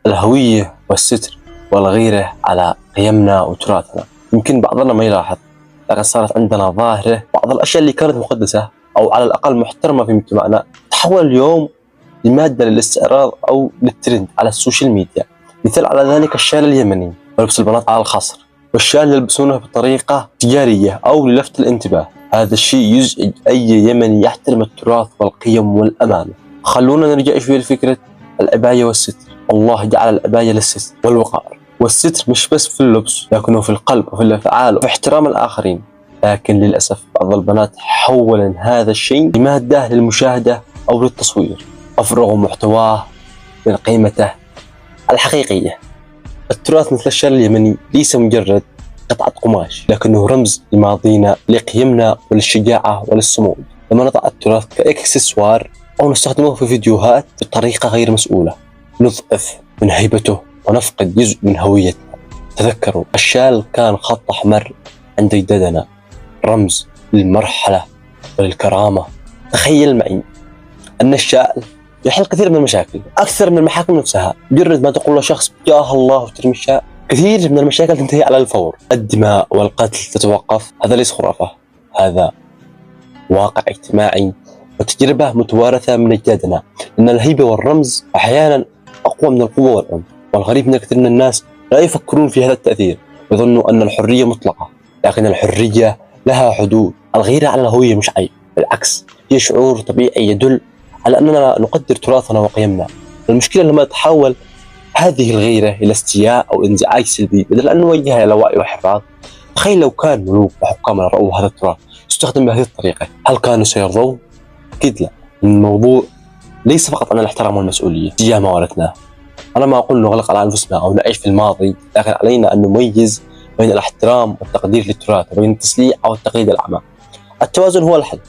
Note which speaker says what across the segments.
Speaker 1: الهوية والستر والغيرة على قيمنا وتراثنا. يمكن بعضنا ما يلاحظ، لكن صارت عندنا ظاهرة بعض الأشياء اللي كانت مقدسة أو على الأقل محترمة في مجتمعنا تحول اليوم لمادة للاستعراض أو للترند على السوشيال ميديا. مثال على ذلك الشال اليمني ولبس البنات على الخصر، والشال يلبسونه بطريقة تجارية أو للفت الانتباه. هذا الشيء يزعج أي يمني يحترم التراث والقيم والأمانة. خلونا نرجع شوي لفكرة العباية والستر. الله جعل العباية للستر والوقار، والستر مش بس في اللبس لكنه في القلب وفي الأفعال وفي احترام الآخرين. لكن للأسف بعض البنات حول هذا الشيء لمادة للمشاهدة أو للتصوير، أفرغوا محتواه من قيمته الحقيقية. التراث مثل الشال اليمني ليس مجرد قطعة قماش، لكنه رمز لماضينا، لقيمنا وللشجاعة وللصمود. لما نضع التراث كإكسسوار أو نستخدمه في فيديوهات بطريقة غير مسؤولة نضعف من هيبته ونفقد جزء من هويتنا. تذكروا، الشال كان خط أحمر عند أجدادنا، رمز للمرحلة وللكرامة. تخيل معي أن الشال يحل كثير من المشاكل أكثر من المحاكم نفسها. مجرد ما تقول لشخص يا الله وترمي الشال، كثير من المشاكل تنتهي على الفور. الدماء والقتل تتوقف. هذا ليس خرافة، هذا واقع اجتماعي وتجربة متوارثة من أجدادنا. لأن الهيبة والرمز أحيانا أقوى من القوة والعنف. والغريب أن كثير من الناس لا يفكرون في هذا التأثير، يظنوا أن الحرية مطلقة، لكن الحرية لها حدود. الغيرة على الهوية مش عيب، بالعكس هي شعور طبيعي يدل على أننا نقدر تراثنا وقيمنا. المشكلة لما تحول هذه الغيرة إلى استياء أو انزعاج سلبي بدل أن نوجهها إلى وعي وحفاظ. تخيل لو كان ملوك وحكامنا رأوا هذا التراث يستخدم بهذه الطريقة، هل كانوا سيرضون؟ أكيد لا. الموضوع ليس فقط عن الاحترام والمسؤولية تجاه ما ورثناه. أنا ما أقول نغلق على أنفسنا أو نعيش في الماضي، لكن علينا أن نميز بين الاحترام والتقدير للتراث وبين التسليع أو التقليد الأعمى. التوازن هو الحل.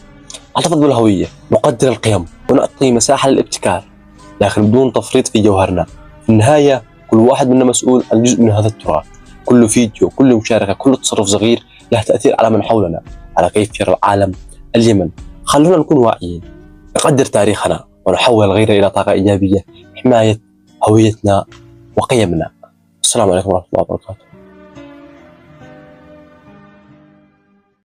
Speaker 1: نحتفظ بالهوية، نقدر القيم، ونعطي مساحة للابتكار، لكن بدون تفريط في جوهرنا. في النهاية كل واحد منا مسؤول عن جزء من هذا التراث. كل فيديو، كل مشاركة، كل تصرف صغير له تأثير على من حولنا، على كيف يرى العالم اليمن. خلونا نكون واعيين، نقدر تاريخنا ونحول الغيرة إلى طاقة إيجابية، حماية هويتنا وقيمنا. السلام عليكم ورحمة الله وبركاته.